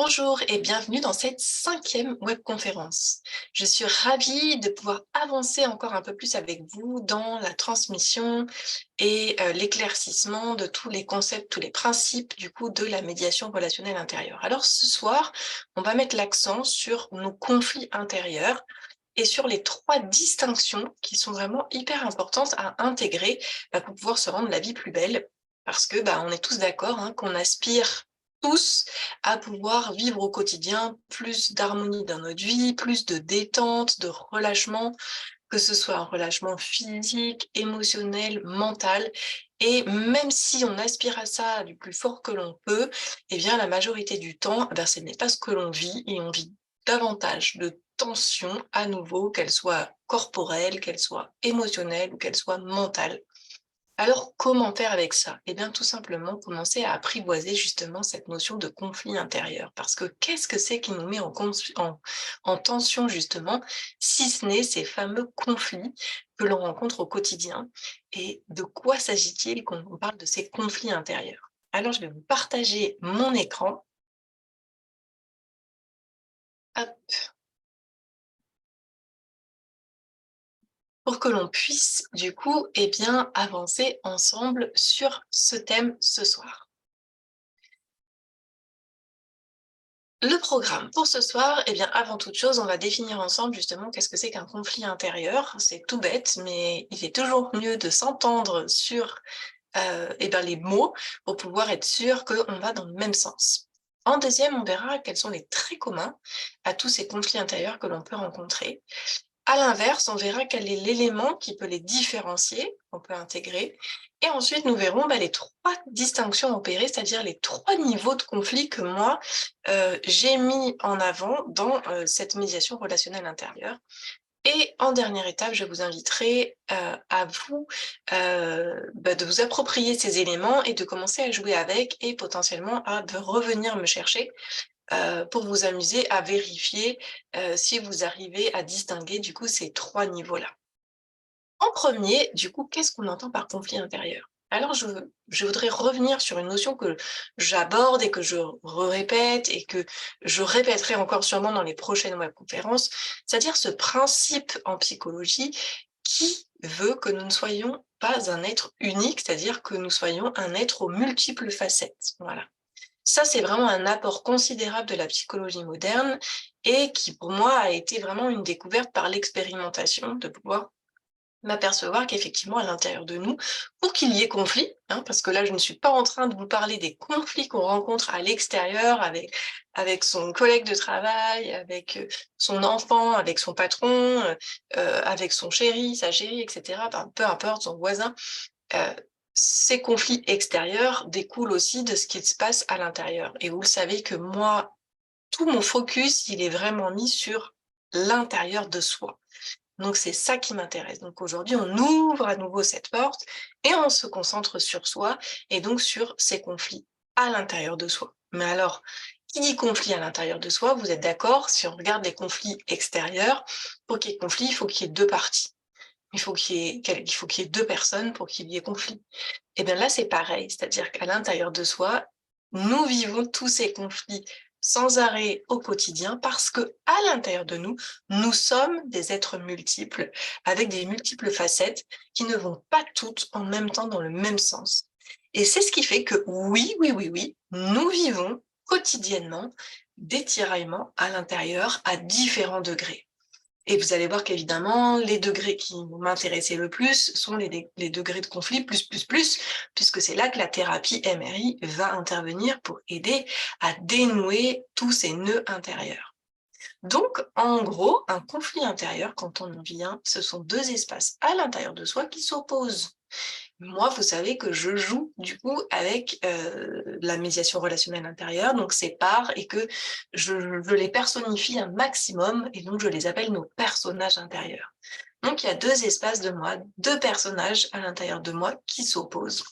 Bonjour et bienvenue dans cette 5e webconférence. Je suis ravie de pouvoir avancer encore un peu plus avec vous dans la transmission et l'éclaircissement de tous les concepts, tous les principes du coup de la médiation relationnelle intérieure. Alors ce soir, on va mettre l'accent sur nos conflits intérieurs et sur les 3 distinctions qui sont vraiment hyper importantes à intégrer pour pouvoir se rendre la vie plus belle. Parce que on est tous d'accord qu'on aspire tous à pouvoir vivre au quotidien plus d'harmonie dans notre vie, plus de détente, de relâchement, que ce soit un relâchement physique, émotionnel, mental. Et même si on aspire à ça du plus fort que l'on peut, eh bien la majorité du temps, ce n'est pas ce que l'on vit et on vit davantage de tensions à nouveau, qu'elles soient corporelles, qu'elles soient émotionnelles ou qu'elles soient mentales. Alors, comment faire avec ça? Eh bien, tout simplement, commencer à apprivoiser justement cette notion de conflit intérieur. Parce que qu'est-ce que c'est qui nous met en tension justement, si ce n'est ces fameux conflits que l'on rencontre au quotidien? Et de quoi s'agit-il quand on parle de ces conflits intérieurs? Alors, je vais vous partager mon écran. Hop, pour que l'on puisse du coup, avancer ensemble sur ce thème ce soir. Le programme pour ce soir, avant toute chose, on va définir ensemble justement qu'est-ce que c'est qu'un conflit intérieur. C'est tout bête, mais il est toujours mieux de s'entendre sur les mots pour pouvoir être sûr qu'on va dans le même sens. En deuxième, on verra quels sont les traits communs à tous ces conflits intérieurs que l'on peut rencontrer. À l'inverse, on verra quel est l'élément qui peut les différencier, qu'on peut intégrer. Et ensuite, nous verrons les 3 distinctions opérées, c'est-à-dire les 3 niveaux de conflit que moi, j'ai mis en avant dans cette médiation relationnelle intérieure. Et en dernière étape, je vous inviterai à vous de vous approprier ces éléments et de commencer à jouer avec et potentiellement de revenir me chercher pour vous amuser à vérifier si vous arrivez à distinguer du coup ces 3 niveaux-là. En premier, du coup, qu'est-ce qu'on entend par conflit intérieur? Alors je voudrais revenir sur une notion que j'aborde et que je répète et que je répéterai encore sûrement dans les prochaines webconférences, c'est-à-dire ce principe en psychologie qui veut que nous ne soyons pas un être unique, c'est-à-dire que nous soyons un être aux multiples facettes. Voilà. Ça, c'est vraiment un apport considérable de la psychologie moderne et qui, pour moi, a été vraiment une découverte par l'expérimentation, de pouvoir m'apercevoir qu'effectivement, à l'intérieur de nous, pour qu'il y ait conflit, parce que là, je ne suis pas en train de vous parler des conflits qu'on rencontre à l'extérieur avec son collègue de travail, avec son enfant, avec son patron, avec son chéri, sa chérie, etc., peu importe, son voisin. Heu, Ces conflits extérieurs découlent aussi de ce qui se passe à l'intérieur et vous le savez que moi, tout mon focus, il est vraiment mis sur l'intérieur de soi. Donc c'est ça qui m'intéresse. Donc aujourd'hui, on ouvre à nouveau cette porte et on se concentre sur soi et donc sur ces conflits à l'intérieur de soi. Mais alors, qui dit conflit à l'intérieur de soi, vous êtes d'accord? Si on regarde les conflits extérieurs, pour qu'il y ait conflit, il faut qu'il y ait 2 parties. Il faut qu'il y ait 2 personnes pour qu'il y ait conflit. Et bien là, c'est pareil, c'est-à-dire qu'à l'intérieur de soi, nous vivons tous ces conflits sans arrêt au quotidien parce que à l'intérieur de nous, nous sommes des êtres multiples avec des multiples facettes qui ne vont pas toutes en même temps dans le même sens. Et c'est ce qui fait que oui, oui, oui, oui, nous vivons quotidiennement des tiraillements à l'intérieur à différents degrés. Et vous allez voir qu'évidemment, les degrés qui vont m'intéresser le plus sont les degrés de conflit plus, puisque c'est là que la thérapie MRI va intervenir pour aider à dénouer tous ces nœuds intérieurs. Donc, en gros, un conflit intérieur, quand on en vient, ce sont 2 espaces à l'intérieur de soi qui s'opposent. Moi, vous savez que je joue du coup avec la médiation relationnelle intérieure, donc ces parts, et que je les personnifie un maximum, et donc je les appelle nos personnages intérieurs. Donc il y a 2 espaces de moi, 2 personnages à l'intérieur de moi qui s'opposent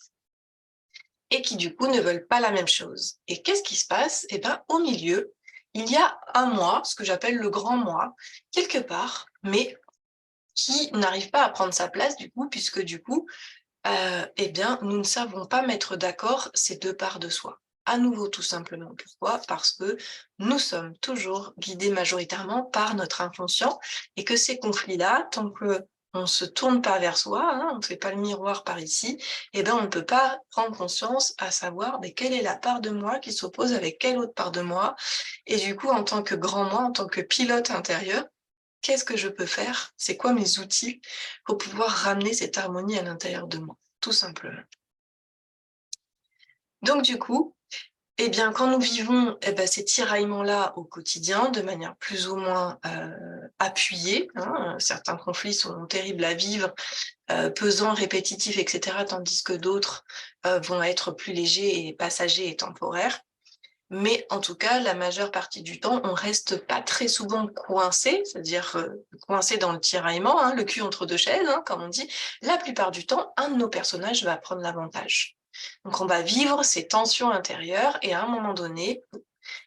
et qui du coup ne veulent pas la même chose. Et qu'est-ce qui se passe? Eh bien, au milieu, il y a un moi, ce que j'appelle le grand moi, quelque part, mais qui n'arrive pas à prendre sa place du coup, puisque du coup, nous ne savons pas mettre d'accord ces 2 parts de soi. à nouveau tout simplement. Pourquoi? Parce que nous sommes toujours guidés majoritairement par notre inconscient et que ces conflits-là, tant que on se tourne pas vers soi, hein, on ne fait pas le miroir par ici, eh ben on ne peut pas prendre conscience à savoir mais quelle est la part de moi qui s'oppose avec quelle autre part de moi. Et du coup, en tant que grand moi, en tant que pilote intérieur, qu'est-ce que je peux faire? C'est quoi mes outils pour pouvoir ramener cette harmonie à l'intérieur de moi? Tout simplement. Donc du coup, eh bien, quand nous vivons ces tiraillements-là au quotidien, de manière plus ou moins appuyée, hein, certains conflits sont terribles à vivre, pesants, répétitifs, etc., tandis que d'autres vont être plus légers et passagers et temporaires. Mais en tout cas, la majeure partie du temps, on reste pas très souvent coincé, c'est-à-dire coincé dans le tiraillement, hein, le cul entre deux chaises, hein, comme on dit. La plupart du temps, un de nos personnages va prendre l'avantage. Donc on va vivre ces tensions intérieures et à un moment donné,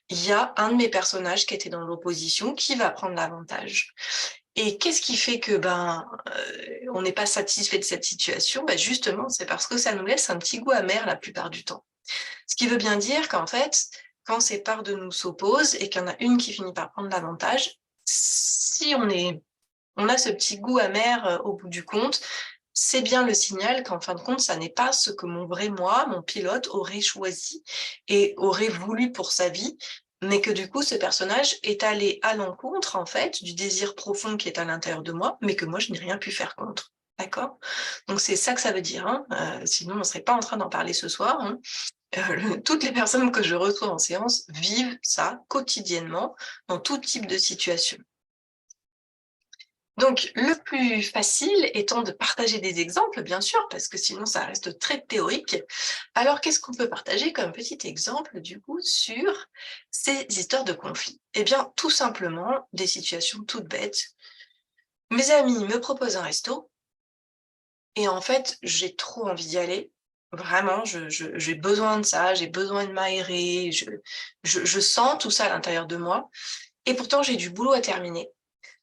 il y a un de mes personnages qui était dans l'opposition qui va prendre l'avantage. Et qu'est-ce qui fait que on n'est pas satisfait de cette situation? Justement, c'est parce que ça nous laisse un petit goût amer la plupart du temps. Ce qui veut bien dire qu'en fait, quand ces parts de nous s'opposent et qu'il y en a une qui finit par prendre l'avantage, si on a ce petit goût amer au bout du compte, c'est bien le signal qu'en fin de compte, ça n'est pas ce que mon vrai moi, mon pilote, aurait choisi et aurait voulu pour sa vie, mais que du coup, ce personnage est allé à l'encontre, en fait, du désir profond qui est à l'intérieur de moi, mais que moi, je n'ai rien pu faire contre. D'accord? Donc, c'est ça que ça veut dire. Hein. Sinon, on ne serait pas en train d'en parler ce soir. Hein. Toutes les personnes que je reçois en séance vivent ça quotidiennement, dans tout type de situation. Donc, le plus facile étant de partager des exemples, bien sûr, parce que sinon ça reste très théorique. Alors, qu'est-ce qu'on peut partager comme petit exemple, du coup, sur ces histoires de conflits? Eh bien, tout simplement, des situations toutes bêtes. Mes amis me proposent un resto, et en fait, j'ai trop envie d'y aller. Vraiment, j'ai besoin de ça, j'ai besoin de m'aérer, je sens tout ça à l'intérieur de moi, et pourtant j'ai du boulot à terminer.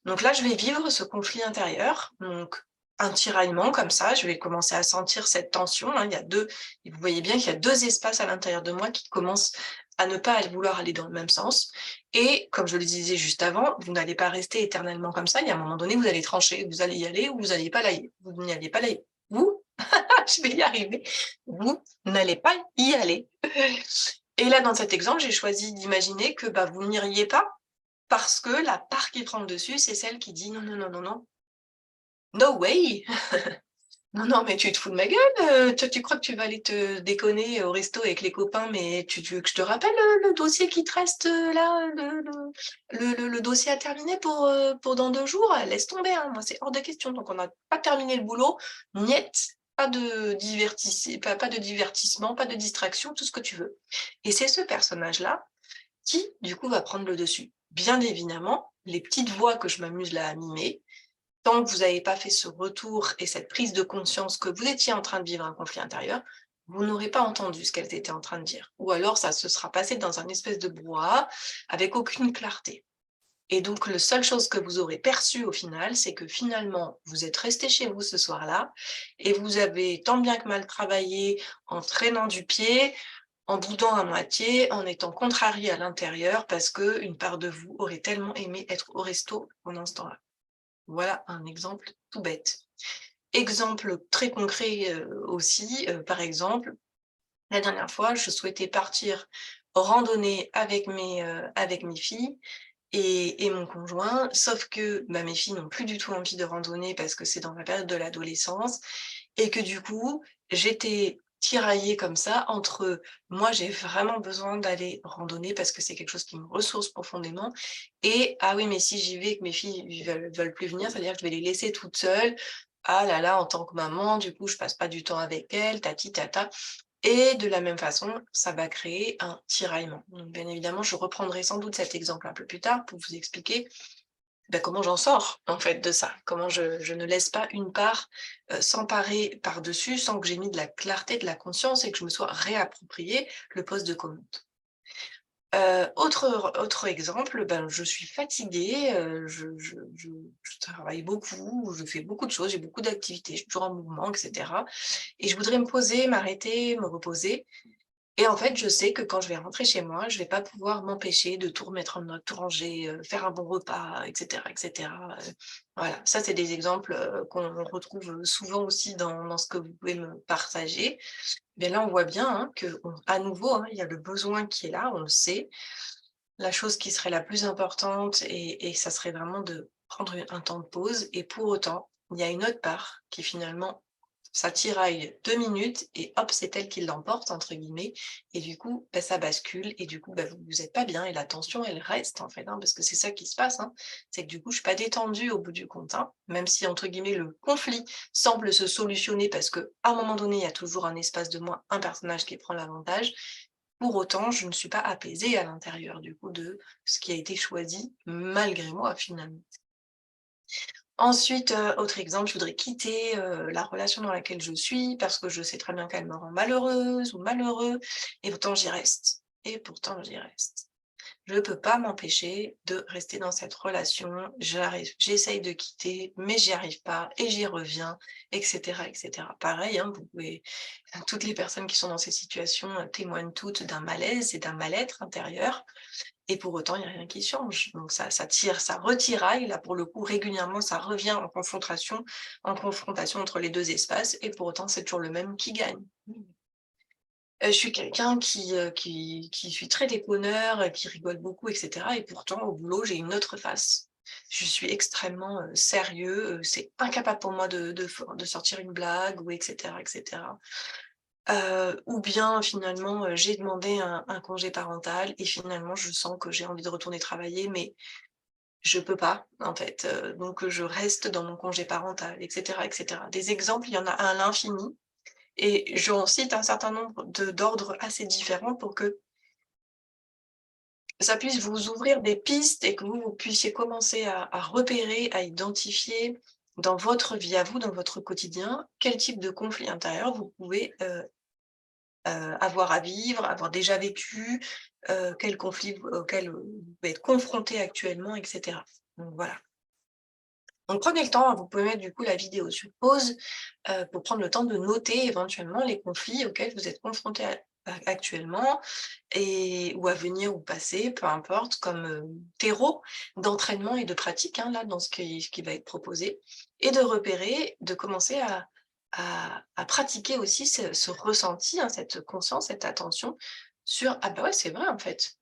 Donc là, je vais vivre ce conflit intérieur, donc un tiraillement comme ça, je vais commencer à sentir cette tension, hein. Il y a vous voyez bien qu'il y a 2 espaces à l'intérieur de moi qui commencent à ne pas vouloir aller dans le même sens. Et comme je le disais juste avant, vous n'allez pas rester éternellement comme ça. Il y a un moment donné, vous allez trancher, vous allez y aller ou vous n'allez pas y aller. Vous n'y allez pas y aller. Vous, je vais y arriver. Vous n'allez pas y aller. Et là, dans cet exemple, j'ai choisi d'imaginer que vous n'iriez pas parce que la part qui prend le dessus, c'est celle qui dit: «Non, non, non, non, non, no way! Non, non, mais tu te fous de ma gueule, toi tu crois que tu vas aller te déconner au resto avec les copains, mais tu veux que je te rappelle, le dossier qui te reste, là, le dossier à terminer pour dans 2 jours? Laisse tomber, hein, moi c'est hors de question, donc on n'a pas terminé le boulot, niet, pas de divertissement, pas de distraction, tout ce que tu veux». Et c'est ce personnage-là qui, du coup, va prendre le dessus. Bien évidemment, les petites voix que je m'amuse là à mimer, tant que vous n'avez pas fait ce retour et cette prise de conscience que vous étiez en train de vivre un conflit intérieur, vous n'aurez pas entendu ce qu'elles étaient en train de dire. Ou alors ça se sera passé dans un espèce de brouhaha avec aucune clarté. Et donc, la seule chose que vous aurez perçue au final, c'est que finalement, vous êtes resté chez vous ce soir-là et vous avez tant bien que mal travaillé en traînant du pied, en boudant à moitié, en étant contrarié à l'intérieur parce qu'une part de vous aurait tellement aimé être au resto pendant ce temps-là. Voilà un exemple tout bête. Exemple très concret, aussi, par exemple, la dernière fois, je souhaitais partir randonner avec mes filles et mon conjoint, sauf que, mes filles n'ont plus du tout envie de randonner parce que c'est dans la période de l'adolescence et que du coup, j'étais tiraillée comme ça entre moi, j'ai vraiment besoin d'aller randonner parce que c'est quelque chose qui me ressource profondément et ah oui, mais si j'y vais et que mes filles veulent plus venir, c'est-à-dire que je vais les laisser toutes seules. Ah là là, en tant que maman, du coup, je passe pas du temps avec elles, tati tata. Et de la même façon, ça va créer un tiraillement. Donc bien évidemment, je reprendrai sans doute cet exemple un peu plus tard pour vous expliquer comment j'en sors en fait de ça. Comment je ne laisse pas une part s'emparer par-dessus sans que j'ai mis de la clarté, de la conscience et que je me sois réapproprié le poste de commande. Autre exemple, je suis fatiguée, je travaille beaucoup, je fais beaucoup de choses, j'ai beaucoup d'activités, je suis toujours en mouvement et cetera et je voudrais me poser, m'arrêter, me reposer Et en fait, je sais que quand je vais rentrer chez moi, je vais pas pouvoir m'empêcher de tout remettre en ordre, tout ranger, faire un bon repas et cetera et cetera, voilà. Ça, c'est des exemples, qu'on retrouve, souvent aussi dans ce que vous pouvez me partager. Mais là, on voit bien, hein, à nouveau, hein, il y a le besoin qui est là, on le sait. La chose qui serait la plus importante et ça serait vraiment de prendre un temps de pause et pour autant, il y a une autre part qui finalement, ça tiraille 2 minutes et hop, c'est elle qui «l'emporte» entre guillemets et du coup, bah, ça bascule et du coup, bah, vous êtes pas bien et la tension, elle reste en fait, hein, parce que c'est ça qui se passe, hein. C'est que du coup, je suis pas détendue au bout du compte, hein, même si entre guillemets «le conflit» semble se solutionner parce qu'à un moment donné, il y a toujours un espace de moins, un personnage qui prend l'avantage. Pour autant, je ne suis pas apaisée à l'intérieur du coup de ce qui a été choisi malgré moi finalement. Ensuite, autre exemple, je voudrais quitter, la relation dans laquelle je suis parce que je sais très bien qu'elle me rend malheureuse ou malheureux et pourtant j'y reste et pourtant j'y reste. Je ne peux pas m'empêcher de rester dans cette relation. J'essaye de quitter, mais j'y arrive pas et j'y reviens, et cetera, et cetera. Pareil, hein, vous pouvez toutes les personnes qui sont dans ces situations, témoignent toutes d'un malaise et d'un mal-être intérieur et pour autant, il y a rien qui change. Donc ça tire, ça retiraille, là, pour le coup, régulièrement, ça revient en confrontation entre les 2 espaces et pour autant, c'est toujours le même qui gagne. Je suis quelqu'un qui suis très déconneur, qui rigole beaucoup et cetera et pourtant au boulot, j'ai une autre face. Je suis extrêmement, sérieux, c'est incapable pour moi de sortir une blague ou et cetera et cetera. Ou bien finalement, j'ai demandé un congé parental et finalement je sens que j'ai envie de retourner travailler mais je peux pas en fait, donc je reste dans mon congé parental et cetera et cetera. Des exemples, il y en a à l'infini et j'en cite un certain nombre d'ordres assez différents pour que ça puisse vous ouvrir des pistes et que vous puissiez commencer à repérer, à identifier dans votre vie à vous, dans votre quotidien, quel type de conflit intérieur vous pouvez, avoir à vivre, avoir déjà vécu, quel conflit auquel, vous pouvez être confronté actuellement et cetera. Donc voilà. Donc prenez le temps, hein, vous pouvez mettre du coup la vidéo sur pause, pour prendre le temps de noter éventuellement les conflits auxquels vous êtes confrontés actuellement et ou à venir ou passer, peu importe, comme, terreau d'entraînement et de pratique, hein, là, dans ce qui va être proposé et de repérer, de commencer à pratiquer aussi ce ressenti, hein, cette conscience, cette attention sur: «Ah bah ouais, c'est vrai en fait».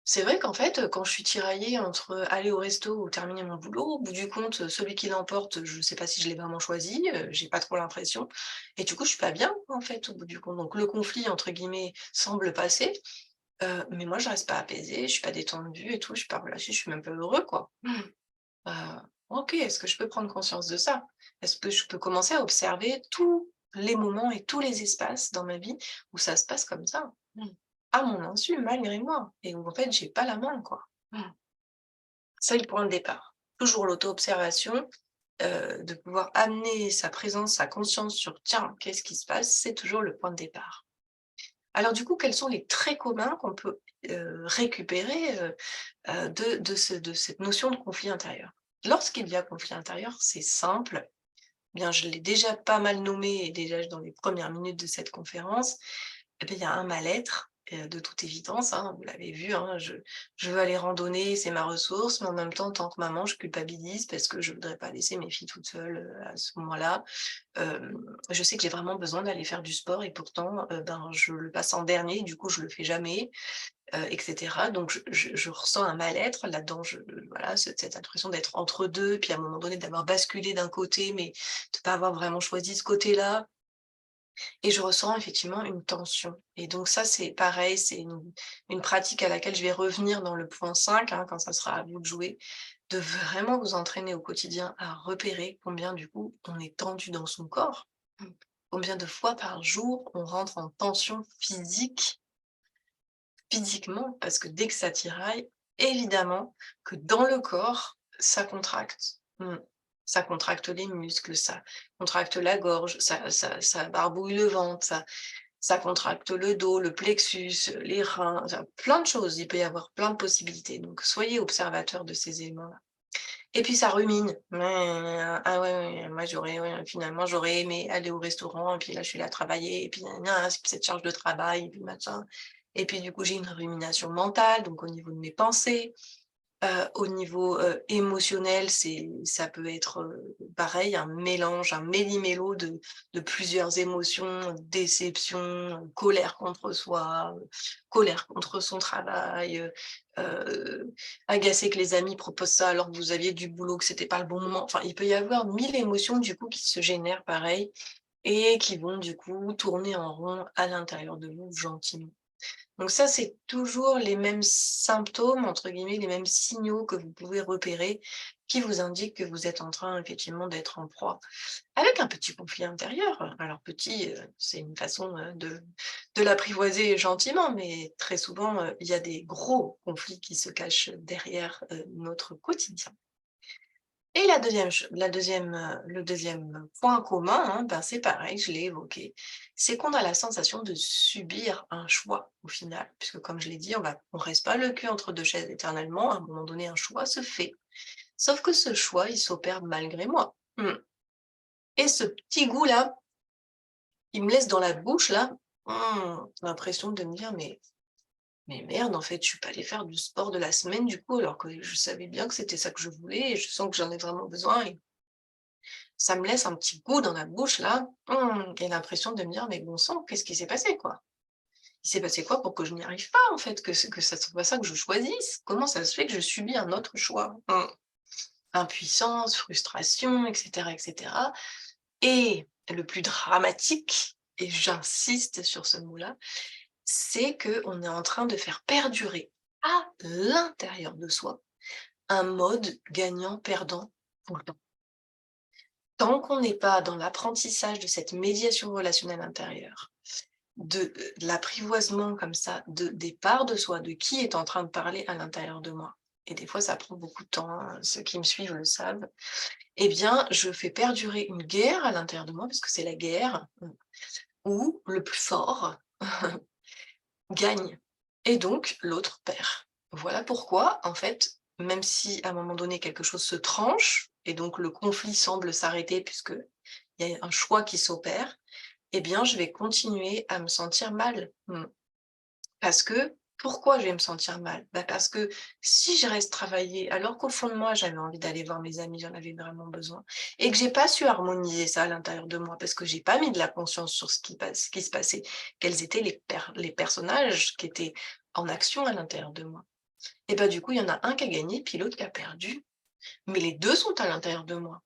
C'est vrai qu'en fait, quand je suis tiraillée entre aller au resto ou terminer mon boulot, au bout du compte, celui qui l'emporte, je ne sais pas si je l'ai vraiment choisi, j'ai pas trop l'impression et du coup, je suis pas bien, en fait, au bout du compte. Donc le conflit, entre guillemets, semble passer, mais moi, je reste pas apaisée, je suis pas détendue et tout, je suis pas relâchée, je suis même pas heureux, quoi. Heu, OK, est-ce que je peux prendre conscience de ça? Est-ce que je peux commencer à observer tous les moments et tous les espaces dans ma vie où ça se passe comme ça? À mon insu, malgré moi et où en fait j'ai pas la main, quoi. C'est le point de départ. Toujours l'auto-observation, de pouvoir amener sa présence, sa conscience sur: «Tiens, qu'est-ce qui se passe?» c'est toujours le point de départ. Alors du coup, quels sont les traits communs qu'on peut, récupérer, de cette notion de conflit intérieur? Lorsqu'il y a conflit intérieur, c'est simple, bien je l'ai déjà pas mal nommé et déjà dans les premières minutes de cette conférence, et beh, il y a un mal-être, de toute évidence, hein, vous l'avez vu, hein, je veux aller randonner, c'est ma ressource, mais en même temps, en tant que maman, je culpabilise parce que je voudrais pas laisser mes filles toutes seules, à ce moment-là. Je sais que j'ai vraiment besoin d'aller faire du sport et pourtant, ben, je le passe en dernier, du coup, je le fais jamais, et cetera. Donc je ressens un mal-être là-dedans, voilà, cette impression d'être entre 2, puis à un moment donné d'avoir basculé d'un côté, mais de pas avoir vraiment choisi ce côté-là. Et je ressens effectivement une tension et donc ça, c'est pareil, c'est une pratique à laquelle je vais revenir dans le point 5, hein, quand ça sera à vous de jouer, de vraiment vous entraîner au quotidien à repérer combien du coup on est tendu dans son corps. Combien de fois par jour on rentre en tension physique, physiquement, parce que dès que ça tiraille, évidemment que dans le corps, ça contracte. Ça contracte les muscles, ça contracte la gorge, ça barbouille le ventre, ça contracte le dos, le plexus, les reins, enfin plein de choses. Il peut y avoir plein de possibilités. Donc soyez observateur de ces éléments-là. Et puis ça rumine. Ah ouais, ouais, moi j'aurais ouais, finalement j'aurais aimé aller au restaurant et puis là je suis là à travailler et puis gna c'est cette charge de travail et puis machin. Et puis du coup j'ai une rumination mentale, donc au niveau de mes pensées. Au niveau, émotionnel, ça peut être, pareil, un mélange, un méli-mélo de plusieurs émotions, déception, colère contre soi, colère contre son travail, agacé que les amis proposent ça alors que vous aviez du boulot, que c'était pas le bon moment. Enfin, il peut y avoir 1000 émotions du coup qui se génèrent pareil et qui vont du coup tourner en rond à l'intérieur de vous gentiment. Donc ça, c'est toujours les mêmes «symptômes» entre guillemets, les mêmes signaux que vous pouvez repérer, qui vous indiquent que vous êtes en train effectivement d'être en proie avec un petit conflit intérieur. Alors petit, c'est une façon, de l'apprivoiser gentiment, mais très souvent, il y a des gros conflits qui se cachent derrière, notre quotidien. Et le deuxième point commun, hein, ben, c'est pareil, je l'ai évoqué, c'est qu'on a la sensation de subir un choix au final, puisque comme je l'ai dit, on reste pas le cul entre 2 chaises éternellement, à un moment donné, un choix se fait. Sauf que ce choix, il s'opère malgré moi. Et ce petit goût-là, il me laisse dans la bouche là, l'impression de me dire: «Mais merde, en fait, je suis pas allée faire du sport de la semaine du coup, alors que je savais bien que c'était ça que je voulais et je sens que j'en ai vraiment besoin». Ça me laisse un petit goût dans la bouche là, et l'impression de me dire: «Mais bon sang, qu'est-ce qui s'est passé, quoi? Il s'est passé quoi pour que je n'y arrive pas, en fait, que ça soit pas ça que je choisisse? Comment ça se fait que je subis un autre choix?» Impuissance, frustration et cetera et le plus dramatique, et j'insiste sur ce mot-là, c'est qu'on est en train de faire perdurer à l'intérieur de soi un mode gagnant-perdant tout le temps. Tant qu'on n'est pas dans l'apprentissage de cette médiation relationnelle intérieure, de l'apprivoisement comme ça, des parts de soi, de qui est en train de parler à l'intérieur de moi, et des fois ça prend beaucoup de temps, hein, ceux qui me suivent le savent, eh bien, je fais perdurer une guerre à l'intérieur de moi, parce que c'est la guerre, où le plus fort gagne et donc l'autre perd. Voilà pourquoi, en fait, même si à un moment donné quelque chose se tranche et donc le conflit semble s'arrêter puisque il y a un choix qui s'opère, eh bien, je vais continuer à me sentir mal. Parce que pourquoi je vais me sentir mal? Bah, parce que si je reste travailler alors qu'au fond de moi, j'avais envie d'aller voir mes amis, j'en avais vraiment besoin et que j'ai pas su harmoniser ça à l'intérieur de moi parce que j'ai pas mis de la conscience sur ce qui se passait, quels étaient les personnages qui étaient en action à l'intérieur de moi. Et bah, du coup, il y en a un qui a gagné, puis l'autre qui a perdu, mais les 2 sont à l'intérieur de moi.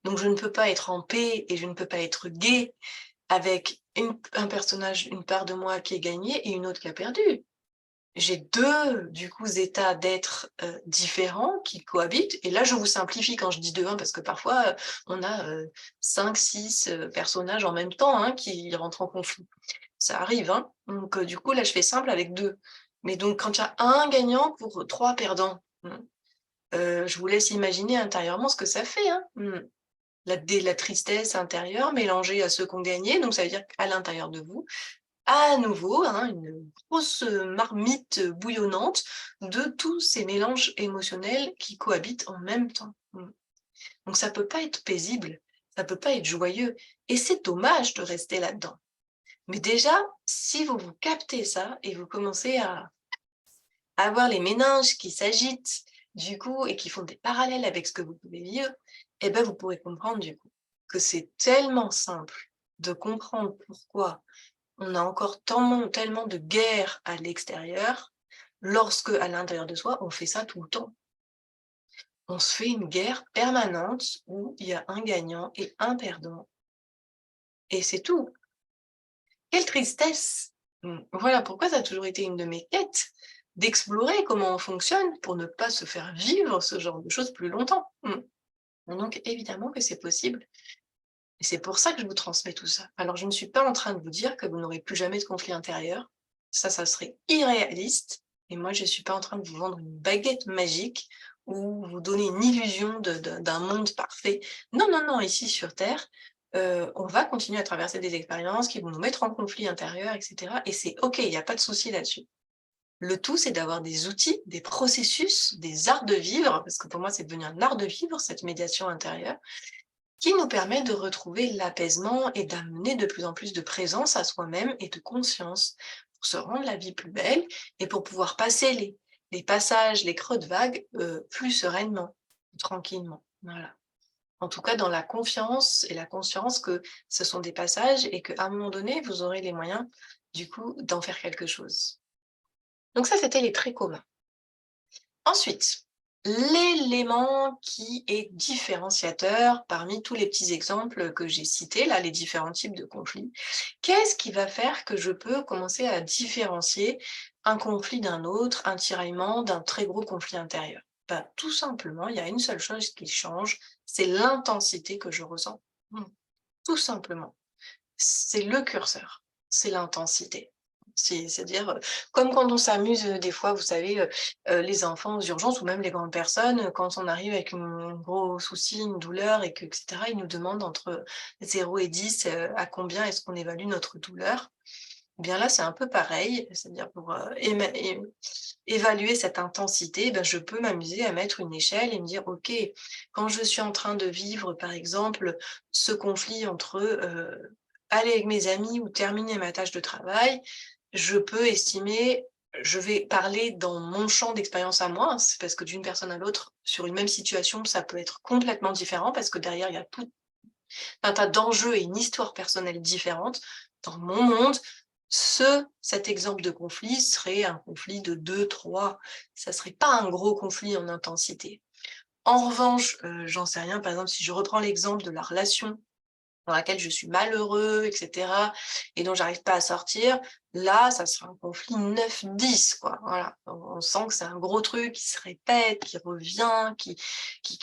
Donc je ne peux pas être en paix et je ne peux pas être gaie avec un personnage, une part de moi qui est gagnée et une autre qui a perdu. J'ai 2 du coup états d'être, différents qui cohabitent et là je vous simplifie quand je dis 2 hein, parce que parfois, on a, 5-6, personnages en même temps, hein, qui rentrent en conflit. Ça arrive, hein, donc du coup là je fais simple avec 2. Mais donc quand il y a un gagnant pour 3 perdants, je vous laisse imaginer intérieurement ce que ça fait, hein. La tristesse intérieure mélangée à ceux qui ont gagné, donc ça veut dire qu'à l'intérieur de vous, à nouveau, hein, une grosse, marmite, bouillonnante de tous ces mélanges émotionnels qui cohabitent en même temps. Donc ça peut pas être paisible, ça peut pas être joyeux et c'est dommage de rester là-dedans. Mais déjà, si vous vous captez ça et vous commencez à avoir les méninges qui s'agitent, du coup et qui font des parallèles avec ce que vous pouvez vivre, et ben, vous pourrez comprendre, du coup, que c'est tellement simple de comprendre pourquoi on a encore tellement de guerre à l'extérieur, lorsque, à l'intérieur de soi, on fait ça tout le temps. On se fait une guerre permanente où il y a un gagnant et un perdant et c'est tout. Quelle tristesse! Voilà pourquoi ça a toujours été une de mes quêtes, d'explorer comment on fonctionne pour ne pas se faire vivre ce genre de choses plus longtemps. Donc évidemment que c'est possible et c'est pour ça que je vous transmets tout ça. Alors je ne suis pas en train de vous dire que vous n'aurez plus jamais de conflit intérieur. Ça serait irréaliste et moi je ne suis pas en train de vous vendre une baguette magique ou vous donner une illusion d'un monde parfait. Non, non, non, ici sur terre, on va continuer à traverser des expériences qui vont nous mettre en conflit intérieur et cetera et c'est OK, il y a pas de souci là-dessus. Le tout, c'est d'avoir des outils, des processus, des arts de vivre, parce que pour moi, c'est devenu un art de vivre, cette médiation intérieure, qui nous permet de retrouver l'apaisement et d'amener de plus en plus de présence à soi-même et de conscience pour se rendre la vie plus belle et pour pouvoir passer les passages, les creux de vague plus sereinement, tranquillement. Voilà. En tout cas, dans la confiance et la conscience que ce sont des passages et qu'à un moment donné, vous aurez les moyens, du coup, d'en faire quelque chose. Donc ça, c'était les traits communs. Ensuite, l'élément qui est différenciateur parmi tous les petits exemples que j'ai cités, là, les différents types de conflits, qu'est-ce qui va faire que je peux commencer à différencier un conflit d'un autre, un tiraillement d'un très gros conflit intérieur? Ben, tout simplement, il y a une seule chose qui change, c'est l'intensité que je ressens. Mmh. Tout simplement. C'est le curseur, c'est l'intensité. C'est-à-dire, comme quand on s'amuse, des fois, vous savez, les enfants aux urgences ou même les grandes personnes, quand on arrive avec un gros souci, une douleur et que et cetera, ils nous demandent entre 0 et 10, à combien est-ce qu'on évalue notre douleur? Eh bien là, c'est un peu pareil, c'est-à-dire pour, évaluer cette intensité, ben, je peux m'amuser à mettre une échelle et me dire: «OK, quand je suis en train de vivre, par exemple, ce conflit entre, aller avec mes amis ou terminer ma tâche de travail», je peux estimer je vais parler dans mon champ d'expérience à moi, c'est parce que d'une personne à l'autre, sur une même situation, ça peut être complètement différent parce que derrière, il y a tout un tas d'enjeux et une histoire personnelle différente. Dans mon monde, cet exemple de conflit serait un conflit de 2, 3. Ça serait pas un gros conflit en intensité. En revanche, j'en sais rien, par exemple, si je reprends l'exemple de la relation dans laquelle je suis malheureux et cetera et dont j'arrive pas à sortir, là, ça sera un conflit 9, 10 quoi, voilà. On sent que c'est un gros truc qui se répète, qui revient, qui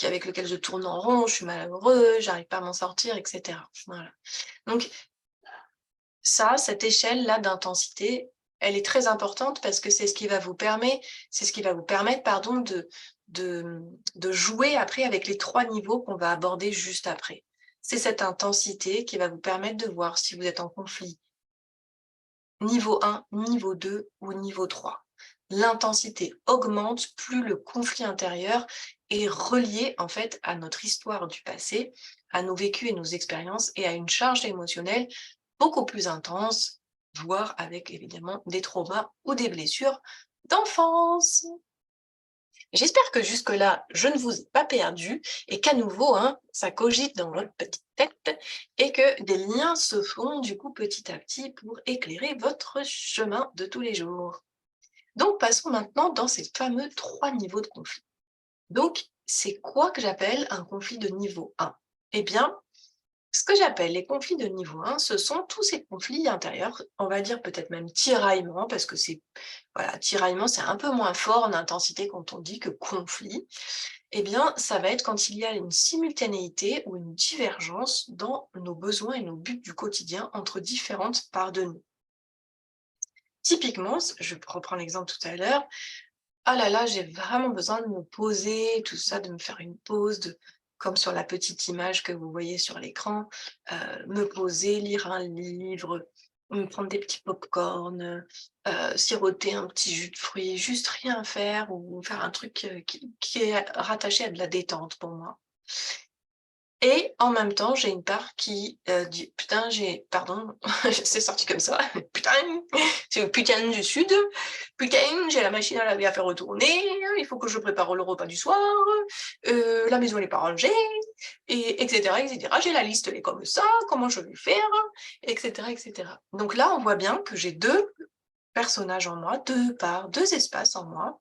avec lequel je tourne en rond, je suis malheureux, j'arrive pas à m'en sortir et cetera, voilà. Donc ça, cette échelle-là d'intensité, elle est très importante parce que c'est ce qui va vous permettre, pardon, de, de jouer après avec les 3 niveaux qu'on va aborder juste après. C'est cette intensité qui va vous permettre de voir si vous êtes en conflit niveau 1, niveau 2 ou niveau 3. L'intensité augmente plus le conflit intérieur est relié en fait à notre histoire du passé, à nos vécus et nos expériences et à une charge émotionnelle beaucoup plus intense, voire avec évidemment des traumas ou des blessures d'enfance. J'espère que jusque-là, je ne vous ai pas perdu et qu'à nouveau, hein, ça cogite dans votre petite tête et que des liens se font du coup petit à petit pour éclairer votre chemin de tous les jours. Donc passons maintenant dans ces fameux 3 niveaux de conflit. Donc, c'est quoi que j'appelle un conflit de niveau 1? Eh bien, ce que j'appelle les conflits de niveau 1, ce sont tous ces conflits intérieurs, on va dire peut-être même tiraillement, parce que c'est voilà, tiraillement, c'est un peu moins fort en intensité quand on dit que conflit. Eh bien, ça va être quand il y a une simultanéité ou une divergence dans nos besoins et nos buts du quotidien entre différentes parts de nous. Typiquement, je reprends l'exemple tout à l'heure, ah là là, j'ai vraiment besoin de me poser, tout ça, de me faire une pause, comme sur la petite image que vous voyez sur l'écran, me poser, lire un livre, me prendre des petits pop-corn, siroter un petit jus de fruits, juste rien faire ou faire un truc qui est rattaché à de la détente pour moi. Et en même temps, j'ai une part qui, dit: «Putain, j'ai» pardon, c'est sorti comme ça, «Putain, c'est le putain du sud, putain, j'ai la machine à laver à faire retourner, il faut que je prépare le repas du soir, la maison elle est pas rangée» et cetera et cetera. J'ai la liste, elle est comme ça, comment je vais faire? Et cetera et cetera. Donc là, on voit bien que j'ai 2 personnages en moi, 2 parts, 2 espaces en moi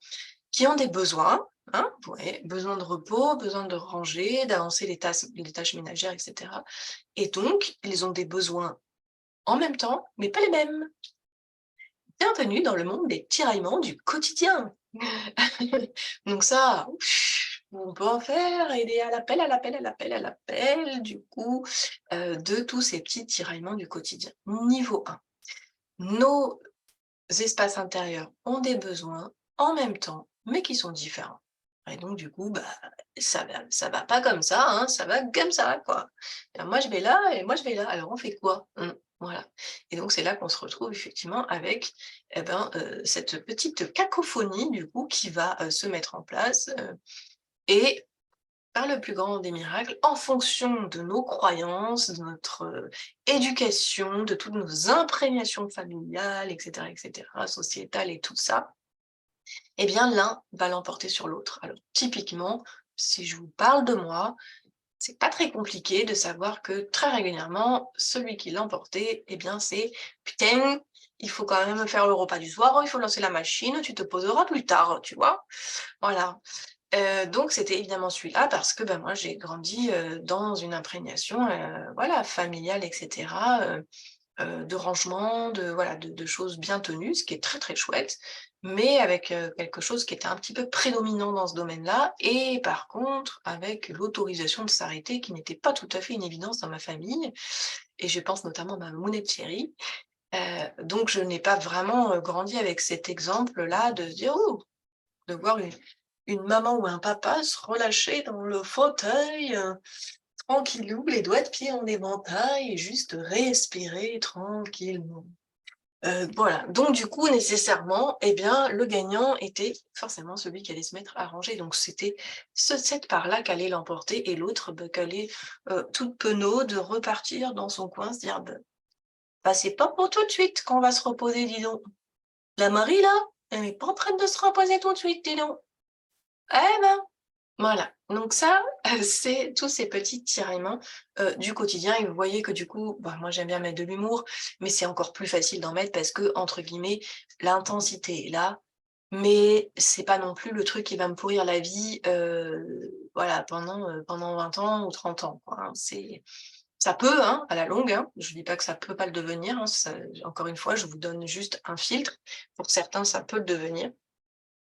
qui ont des besoins, hein, ouais, besoin de repos, besoin de ranger, d'avancer les tâches ménagères, et cetera. Et donc, ils ont des besoins en même temps, mais pas les mêmes. Bienvenue dans le monde des tiraillements du quotidien. Donc ça, on peut en faire et des à l'appel, à l'appel, à l'appel, à l'appel, du coup, de tous ces petits tiraillements du quotidien. Niveau 1, nos espaces intérieurs ont des besoins en même temps, mais qui sont différents. Et donc du coup, bah, ça va pas comme ça, hein, ça va comme ça, quoi. Alors moi je vais là et moi je vais là. Alors on fait quoi? Voilà. Et donc c'est là qu'on se retrouve effectivement avec, cette petite cacophonie du coup qui va, se mettre en place, et par le plus grand des miracles, en fonction de nos croyances, de notre, éducation, de toutes nos imprégnations familiales et cetera, sociétales et tout ça, eh bien l'un va l'emporter sur l'autre. Alors typiquement, si je vous parle de moi, c'est pas très compliqué de savoir que très régulièrement, celui qui l'a emporté, eh bien c'est: «Putain, il faut quand même faire le repas du soir, il faut lancer la machine, tu te poseras plus tard», tu vois? Voilà. Donc c'était évidemment celui-là parce que, bah, moi j'ai grandi, dans une imprégnation, voilà, familiale et cetera, de rangement, de voilà, de choses bien tenues, ce qui est très, très chouette, mais avec, quelque chose qui était un petit peu prédominant dans ce domaine-là et par contre avec l'autorisation de s'arrêter qui n'était pas tout à fait une évidence dans ma famille et je pense notamment à ma mounette chérie. Donc je n'ai pas vraiment, grandi avec cet exemple-là de se dire: «Ouh!» de voir une maman ou un papa se relâcher dans le fauteuil, tranquillou, les doigts de pied en éventail et juste respirer tranquillement. Voilà, donc du coup, nécessairement, eh bien, le gagnant était forcément celui qui allait se mettre à ranger. Donc c'était cette part-là qui allait l'emporter et l'autre, bah, qui allait, toute penaude repartir dans son coin, se dire: «Bah, c'est pas pour tout de suite qu'on va se reposer, dis donc. La Marie là, elle est pas en train de se reposer tout de suite, dis donc. Eh ben!» Voilà, donc ça, c'est tous ces petits tiraillements, du quotidien et vous voyez que du coup, bah, moi j'aime bien mettre de l'humour, mais c'est encore plus facile d'en mettre parce que entre guillemets, «l'intensité est là», mais c'est pas non plus le truc qui va me pourrir la vie, voilà, pendant 20 ans ou 30 ans, quoi, hein. Ça peut, hein, à la longue, hein, je dis pas que ça peut pas le devenir, hein, ça encore une fois, je vous donne juste un filtre. Pour certains, ça peut le devenir.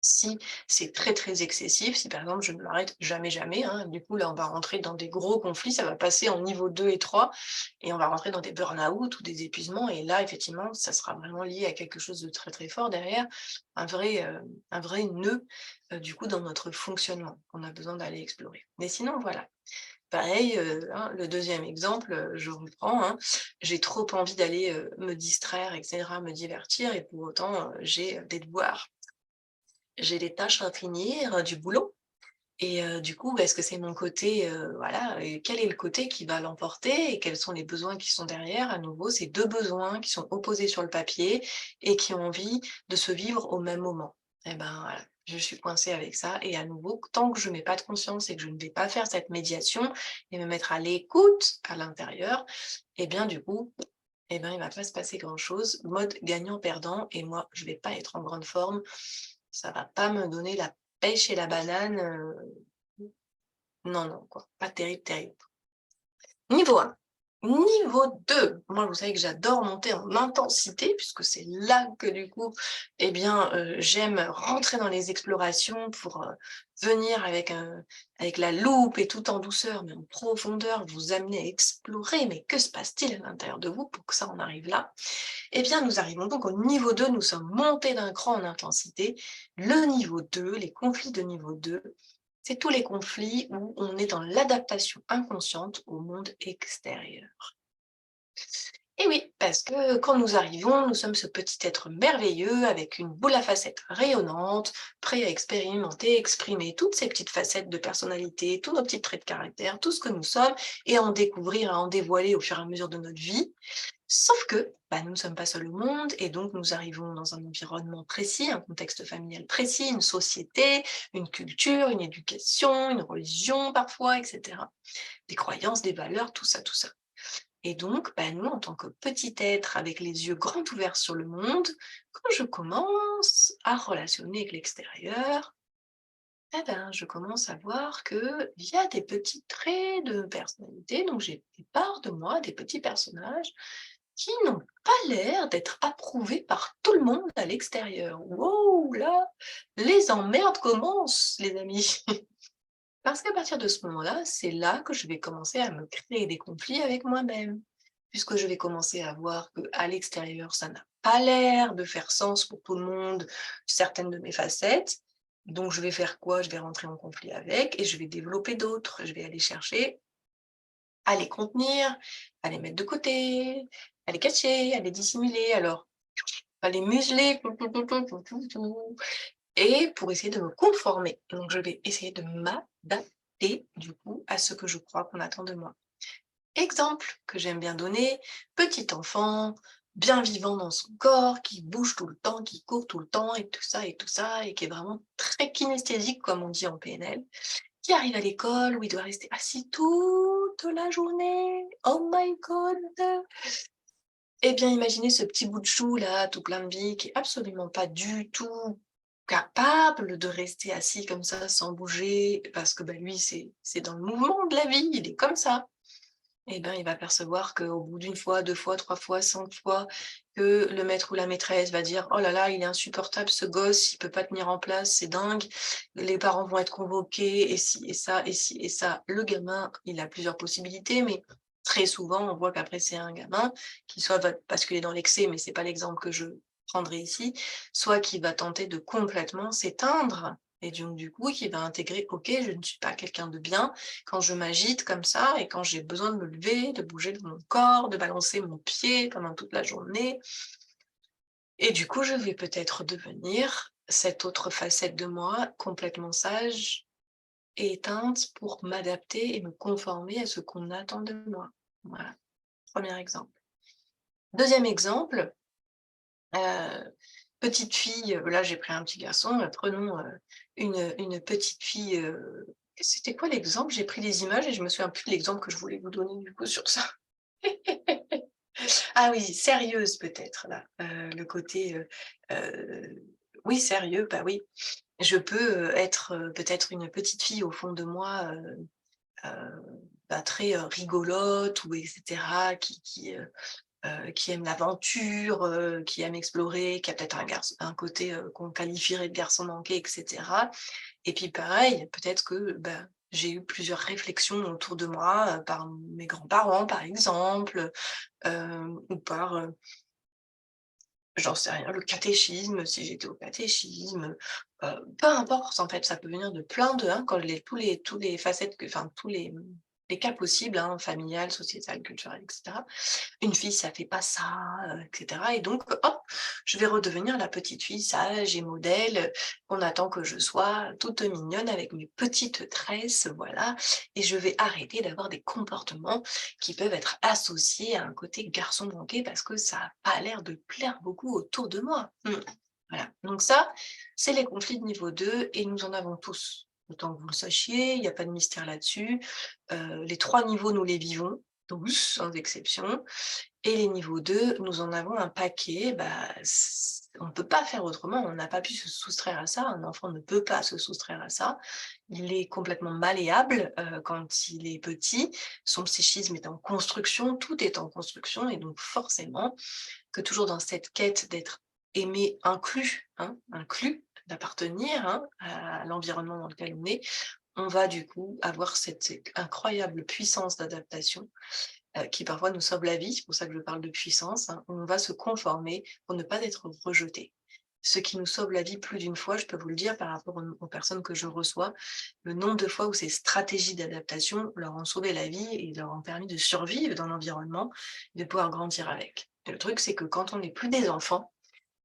Si c'est très, très excessif, si par exemple je ne m'arrête jamais, jamais, hein, du coup là on va rentrer dans des gros conflits, ça va passer en niveau 2 et 3 et on va rentrer dans des burn-out ou des épuisements et là effectivement ça sera vraiment lié à quelque chose de très, très fort derrière, un vrai nœud, du coup dans notre fonctionnement qu'on a besoin d'aller explorer. Mais sinon voilà, pareil, hein, le deuxième exemple, je reprends, hein, j'ai trop envie d'aller, me distraire et cetera, me divertir et pour autant, j'ai, des devoirs. J'ai des tâches à finir, du boulot et du coup, bah, est-ce que c'est mon côté, voilà, quel est le côté qui va l'emporter et quels sont les besoins qui sont derrière? À nouveau, c'est 2 besoins qui sont opposés sur le papier et qui ont envie de se vivre au même moment. Et ben, voilà, je suis coincée avec ça et à nouveau, tant que je mets pas de conscience et que je ne vais pas faire cette médiation et me mettre à l'écoute à l'intérieur et bien, du coup, et ben, il va pas se passer grand-chose, mode gagnant-perdant et moi, je vais pas être en grande forme, ça va pas me donner la pêche et la banane, non, non, quoi, pas terrible, terrible. Niveau 1. Niveau 2, moi, vous savez que j'adore monter en intensité puisque c'est là que du coup, eh bien, j'aime rentrer dans les explorations pour, venir avec la loupe et tout en douceur, mais en profondeur, vous amener à explorer. Mais que se passe-t-il à l'intérieur de vous pour que ça en arrive là? Eh bien, nous arrivons donc au niveau 2. Nous sommes montés d'un cran en intensité. Le niveau 2, les conflits de niveau 2, c'est tous les conflits où on est dans l'adaptation inconsciente au monde extérieur. Et oui, parce que quand nous arrivons, nous sommes ce petit être merveilleux avec une boule à facettes rayonnante, prêt à expérimenter, exprimer toutes ces petites facettes de personnalité, tous nos petits traits de caractère, tout ce que nous sommes, et à en découvrir, à en dévoiler au fur et à mesure de notre vie. Sauf que, bah, nous ne sommes pas seuls au monde et donc nous arrivons dans un environnement précis, un contexte familial précis, une société, une culture, une éducation, une religion parfois, etc. Des croyances, des valeurs, tout ça, tout ça. Et donc, bah, nous, en tant que petit être avec les yeux grands ouverts sur le monde, quand je commence à relationner avec l'extérieur, eh ben, je commence à voir qu'il y a des petits traits de personnalité, donc j'ai des parts de moi, des petits personnages qui n'ont pas l'air d'être approuvés par tout le monde à l'extérieur. Wow, là, les emmerdes commencent, les amis. Parce qu'à partir de ce moment-là, c'est là que je vais commencer à me créer des conflits avec moi-même. Puisque je vais commencer à voir qu'à l'extérieur, ça n'a pas l'air de faire sens pour tout le monde, certaines de mes facettes. Donc je vais faire quoi? Je vais rentrer en conflit avec et je vais développer d'autres. Je vais aller chercher à les contenir, à les mettre de côté, à les cacher, à les dissimuler, alors à les museler, et pour essayer de me conformer. Donc je vais essayer de m'adapter du coup à ce que je crois qu'on attend de moi. Exemple que j'aime bien donner, petit enfant, bien vivant dans son corps, qui bouge tout le temps, qui court tout le temps et tout ça, et qui est vraiment très kinesthésique comme on dit en PNL, qui arrive à l'école où il doit rester assis toute la journée. Oh my God! Eh bien, imaginez ce petit bout de chou là, tout plein de vie, qui est absolument pas du tout capable de rester assis comme ça sans bouger, parce que, bah, lui, c'est dans le mouvement de la vie, il est comme ça. Eh ben, il va percevoir qu'au bout d'une fois, 2 fois, 3 fois, 5 fois, que le maître ou la maîtresse va dire: «Oh là là, il est insupportable ce gosse, il peut pas tenir en place, c'est dingue». Les parents vont être convoqués et ci et ça et ci et ça. Le gamin, il a plusieurs possibilités, mais très souvent, on voit qu'après c'est un gamin qui soit va basculer dans l'excès, mais c'est pas l'exemple que je prendrai ici, soit qui va tenter de complètement s'éteindre et donc du coup, qui va intégrer: «OK, je ne suis pas quelqu'un de bien, quand je m'agite comme ça et quand j'ai besoin de me lever, de bouger de mon corps, de balancer mon pied pendant toute la journée». Et du coup, je vais peut-être devenir cette autre facette de moi, complètement sage et éteinte pour m'adapter et me conformer à ce qu'on attend de moi. Voilà, premier exemple. Deuxième exemple, petite fille, là j'ai pris un petit garçon, prenons, une petite fille, c'était quoi l'exemple? J'ai pris les images et je me souviens plus de l'exemple que je voulais vous donner du coup sur ça. Ah oui, sérieuse peut-être là, le côté, oui sérieux, bah oui. Je peux, être, peut-être une petite fille au fond de moi, heu, bah, très, rigolote ou et cetera, qui aime l'aventure, qui aime explorer, qui a peut-être un côté, qu'on qualifierait de garçon manqué et cetera. Et puis pareil, peut-être que, bah, j'ai eu plusieurs réflexions autour de moi, par mes grands-parents par exemple, ou par, j'en sais rien, le catéchisme, si j'étais au catéchisme, peu importe en fait, ça peut venir de plein de, hein, quand les tous les facettes que enfin tous les cas possibles, hein, familial, sociétal, culturel et cetera. Une fille, ça fait pas ça, et cetera et donc hop, je vais redevenir la petite fille sage et modèle, qu'on attend que je sois, toute mignonne avec mes petites tresses, voilà et je vais arrêter d'avoir des comportements qui peuvent être associés à un côté garçon manqué parce que ça a pas l'air de plaire beaucoup autour de moi. Voilà, donc ça, c'est les conflits de niveau 2 et nous en avons tous. Autant que vous le sachiez, il n'y a pas de mystère là-dessus. Les 3 niveaux, nous les vivons tous, sans exception et les niveaux 2, nous en avons un paquet. Bah, on ne peut pas faire autrement, on n'a pas pu se soustraire à ça. Un enfant ne peut pas se soustraire à ça. Il est complètement malléable quand il est petit. Son psychisme est en construction, tout est en construction et donc forcément que toujours dans cette quête d'être aimé, inclus, hein, inclus, d'appartenir hein, à l'environnement dans lequel on va du coup avoir cette incroyable puissance d'adaptation qui parfois nous sauve la vie, c'est pour ça que je parle de puissance, hein, on va se conformer pour ne pas être rejeté. Ce qui nous sauve la vie plus d'une fois, je peux vous le dire, par rapport aux personnes que je reçois, le nombre de fois où ces stratégies d'adaptation leur ont sauvé la vie et leur ont permis de survivre dans l'environnement, de pouvoir grandir avec. Et le truc, c'est que quand on n'est plus des enfants,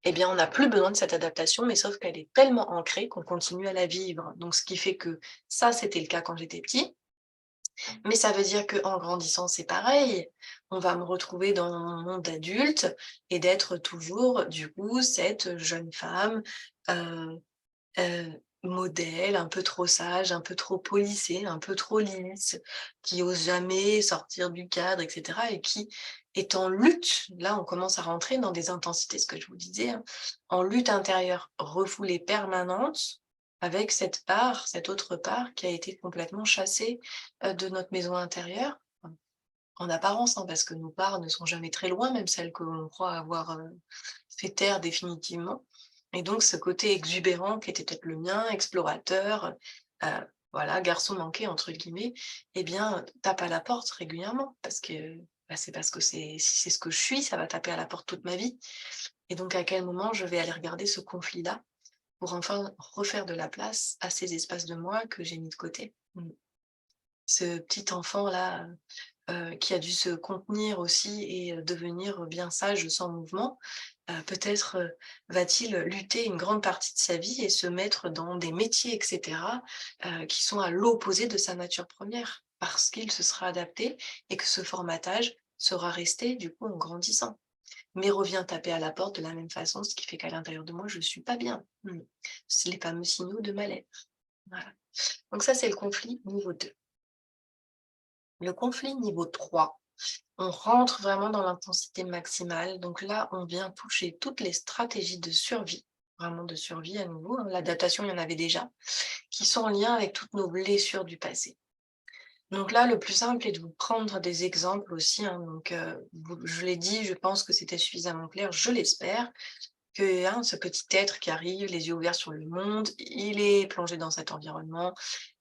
eh bien, on n'a plus besoin de cette adaptation, mais sauf qu'elle est tellement ancrée qu'on continue à la vivre. Donc, ce qui fait que ça, c'était le cas quand j'étais petit, mais ça veut dire qu'en grandissant, c'est pareil. On va me retrouver dans mon monde adulte et d'être toujours, du coup, cette jeune femme, heu modèle, un peu trop sage, un peu trop policée, un peu trop lisse, qui ose jamais sortir du cadre et cetera et qui est en lutte. Là, on commence à rentrer dans des intensités, ce que je vous disais, hein, en lutte intérieure, refoulée permanente avec cette part, cette autre part qui a été complètement chassée, de notre maison intérieure. En apparence, hein, parce que nos parts ne sont jamais très loin, même celles que l'on croit avoir, fait taire définitivement et donc ce côté exubérant qui était peut-être le mien, explorateur, heu, voilà, «garçon manqué» entre guillemets, eh bien, tape à la porte régulièrement parce que, bah, c'est parce que si c'est ce que je suis, ça va taper à la porte toute ma vie et donc à quel moment je vais aller regarder ce conflit-là pour enfin refaire de la place à ces espaces de moi que j'ai mis de côté. Ce petit enfant-là, qui a dû se contenir aussi et devenir bien sage sans mouvement, peut-être, va-t-il lutter une grande partie de sa vie et se mettre dans des métiers et cetera, qui sont à l'opposé de sa nature première. Parce qu'il se sera adapté et que ce formatage sera resté du coup en grandissant. Mais revient taper à la porte de la même façon, ce qui fait qu'à l'intérieur de moi, je ne suis pas bien. C'est les fameux signaux de mal-être. Voilà. Donc ça, c'est le conflit niveau 2. Le conflit niveau 3, on rentre vraiment dans l'intensité maximale. Donc là, on vient toucher toutes les stratégies de survie, vraiment de survie à nouveau, hein. L'adaptation, il y en avait déjà, qui sont en lien avec toutes nos blessures du passé. Donc là, le plus simple est de vous prendre des exemples aussi, hein. Donc, je l'ai dit, je pense que c'était suffisamment clair, je l'espère. Que, hein, ce petit être qui arrive, les yeux ouverts sur le monde, il est plongé dans cet environnement.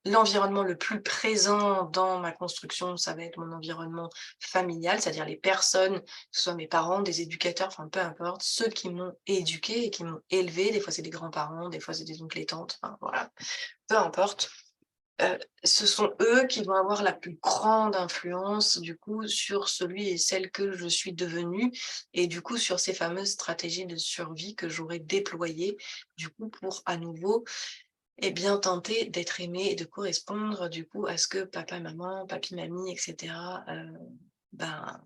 L'environnement le plus présent dans ma construction, ça va être mon environnement familial, c'est-à-dire les personnes, que ce soit mes parents, des éducateurs, enfin peu importe, ceux qui m'ont éduqué et qui m'ont élevé. Des fois, c'est des grands-parents, des fois, c'est des oncles et tantes, enfin voilà, peu importe. Ce sont eux qui vont avoir la plus grande influence, du coup, sur celui et celle que je suis devenue et du coup, sur ces fameuses stratégies de survie que j'aurais déployées, du coup, pour à nouveau, et bien, tenter d'être aimée et de correspondre, du coup, à ce que papa, maman, papi, mamie et cetera, ben,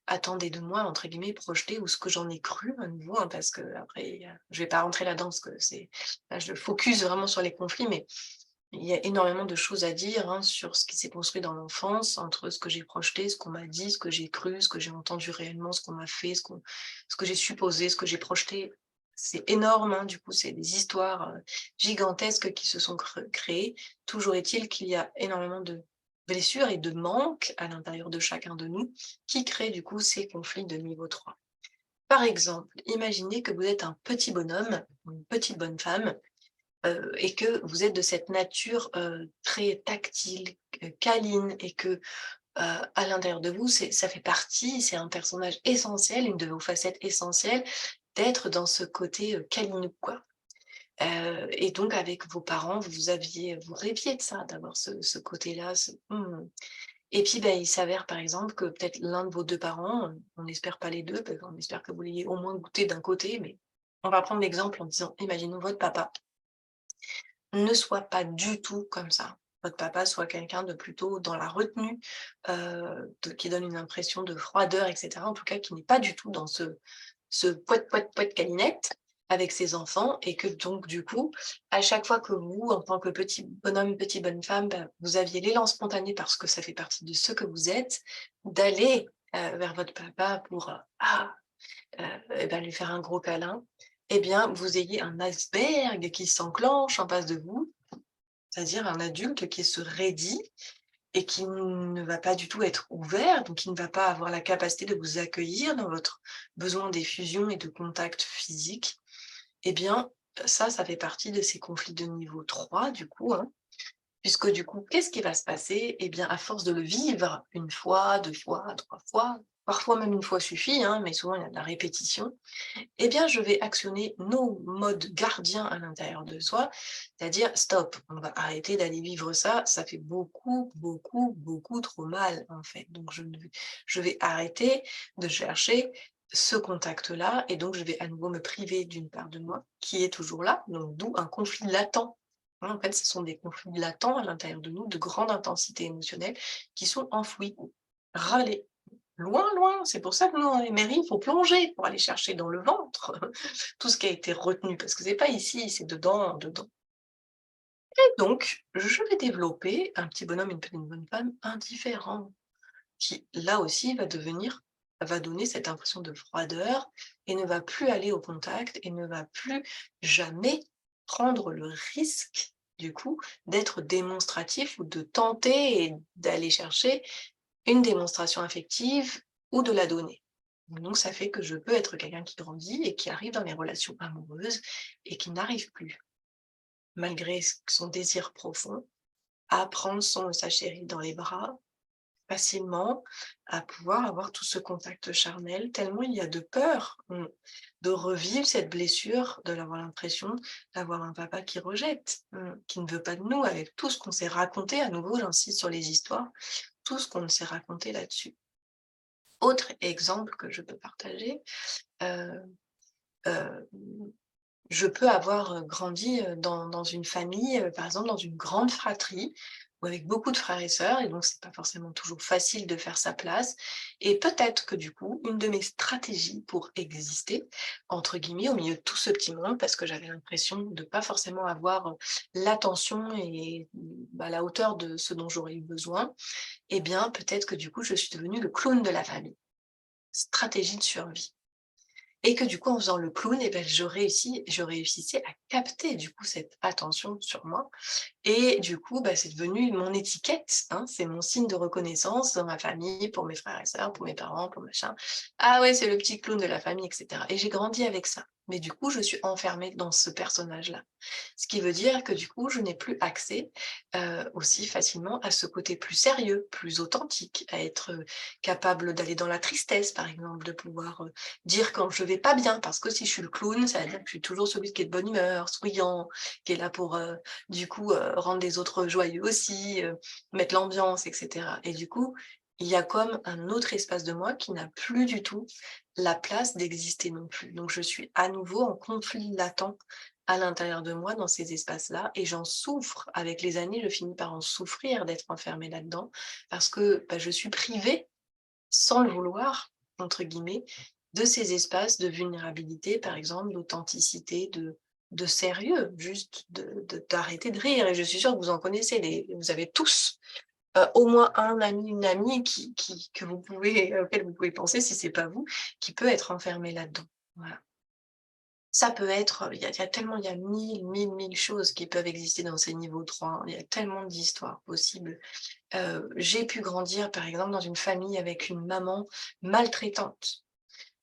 attendaient de moi, entre guillemets, «projeté» ou ce que j'en ai cru à nouveau, hein, parce qu'après, je vais pas rentrer là-dedans parce que c'est là, je focus vraiment sur les conflits, mais il y a énormément de choses à dire, hein, sur ce qui s'est construit dans l'enfance, entre ce que j'ai projeté, ce qu'on m'a dit, ce que j'ai cru, ce que j'ai entendu réellement, ce qu'on m'a fait, ce que j'ai supposé, ce que j'ai projeté. C'est énorme, hein, du coup, c'est des histoires gigantesques qui se sont créées. Toujours est-il qu'il y a énormément de blessures et de manques à l'intérieur de chacun de nous qui créent du coup ces conflits de niveau 3. Par exemple, imaginez que vous êtes un petit bonhomme, ou une petite bonne femme, et que vous êtes de cette nature, très tactile, câline et que, à l'intérieur de vous, ça fait partie, c'est un personnage essentiel, une de vos facettes essentielles, d'être dans ce côté, câlinou, quoi. Et donc avec vos parents, vous rêviez de ça, d'avoir ce côté-là, et puis, ben, il s'avère par exemple que peut-être l'un de vos 2 parents, on n'espère pas les 2, parce qu'on espère que vous l'ayez au moins goûté d'un côté, mais on va prendre l'exemple en disant, imaginons votre papa ne soit pas du tout comme ça. Votre papa soit quelqu'un de plutôt dans la retenue, qui donne une impression de froideur et cetera. En tout cas, qui n'est pas du tout dans ce poète, poète, poète câlinette avec ses enfants et que donc du coup, à chaque fois que vous, en tant que petit bonhomme, petite bonne femme, bah, vous aviez l'élan spontané parce que ça fait partie de ce que vous êtes, d'aller, vers votre papa pour, et bah, lui faire un gros câlin, eh bien, vous ayez un iceberg qui s'enclenche en face de vous, c'est-à-dire un adulte qui se raidit et qui ne va pas du tout être ouvert, donc qui ne va pas avoir la capacité de vous accueillir dans votre besoin d'effusion et de contact physique. Eh bien, ça fait partie de ces conflits de niveau 3 du coup, hein, puisque du coup, qu'est-ce qui va se passer? Eh bien, à force de le vivre une fois, 2 fois, 3 fois, parfois même une fois suffit, hein, mais souvent il y a de la répétition, eh bien, je vais actionner nos modes gardiens à l'intérieur de soi, c'est-à-dire stop, on va arrêter d'aller vivre ça, ça fait beaucoup, beaucoup, beaucoup trop mal en fait. Donc je vais arrêter de chercher ce contact-là et donc je vais à nouveau me priver d'une part de moi qui est toujours là, donc d'où un conflit latent. Hein, en fait, ce sont des conflits latents à l'intérieur de nous, de grande intensité émotionnelle, qui sont enfouis, râlés. Loin, loin, c'est pour ça que nous, dans les mairies, il faut plonger pour aller chercher dans le ventre tout ce qui a été retenu, parce que c'est pas ici, c'est dedans, dedans. Et donc, je vais développer un petit bonhomme, une petite bonne femme indifférent, qui là aussi va donner cette impression de froideur et ne va plus aller au contact et ne va plus jamais prendre le risque, du coup, d'être démonstratif ou de tenter et d'aller chercher une démonstration affective ou de la donner. Donc ça fait que je peux être quelqu'un qui grandit et qui arrive dans les relations amoureuses et qui n'arrive plus, malgré son désir profond, à prendre son ou sa chérie dans les bras facilement, à pouvoir avoir tout ce contact charnel, tellement il y a de peur, de revivre cette blessure, d'avoir l'impression d'avoir un papa qui rejette, qui ne veut pas de nous, avec tout ce qu'on s'est raconté. À nouveau, j'insiste sur les histoires, tout ce qu'on ne s'est raconté là-dessus. Autre exemple que je peux partager, heu heu, je peux avoir, grandi, dans une famille, par exemple dans une grande fratrie ou avec beaucoup de frères et sœurs et donc c'est pas forcément toujours facile de faire sa place et peut-être que du coup, une de mes stratégies pour «exister» entre guillemets au milieu de tout ce petit monde parce que j'avais l'impression de pas forcément avoir, l'attention et la hauteur de ce dont j'aurais eu besoin et bien peut-être que du coup je suis devenue le clown de la famille. Stratégie de survie. Et que du coup, en faisant le clown et ben, je réussissais à capter du coup cette attention sur moi et du coup, bah, c'est devenu mon étiquette, hein, c'est mon signe de reconnaissance dans ma famille, pour mes frères et sœurs, pour mes parents, pour machin. Ah ouais, c'est le petit clown de la famille et cetera et j'ai grandi avec ça. Mais du coup, je suis enfermée dans ce personnage-là. Ce qui veut dire que du coup, je n'ai plus accès, aussi facilement à ce côté plus sérieux, plus authentique, à être, capable d'aller dans la tristesse, par exemple, de pouvoir, dire quand je vais pas bien. Parce que si je suis le clown, ça veut dire que je suis toujours celui qui est de bonne humeur, souriant, qui est là pour, du coup, rendre les autres joyeux aussi, mettre l'ambiance et cetera et du coup, il y a comme un autre espace de moi qui n'a plus du tout la place d'exister non plus. Donc je suis à nouveau en conflit latent à l'intérieur de moi dans ces espaces-là et j'en souffre. Avec les années, je finis par en souffrir d'être enfermée là-dedans parce que, bah, je suis privée, sans le vouloir, entre guillemets, de ces espaces de vulnérabilité, par exemple, d'authenticité, de sérieux, juste d'arrêter de rire et je suis sûre que vous en connaissez vous avez tous, au moins un ami, une amie qui que vous pouvez auquel vous pouvez penser si c'est pas vous, qui peut être enfermé là-dedans. Voilà. Ça peut être, il y a tellement il y a mille choses qui peuvent exister dans ces niveaux 3. Hein. Il y a tellement d'histoires possibles. J'ai pu grandir, par exemple, dans une famille avec une maman maltraitante.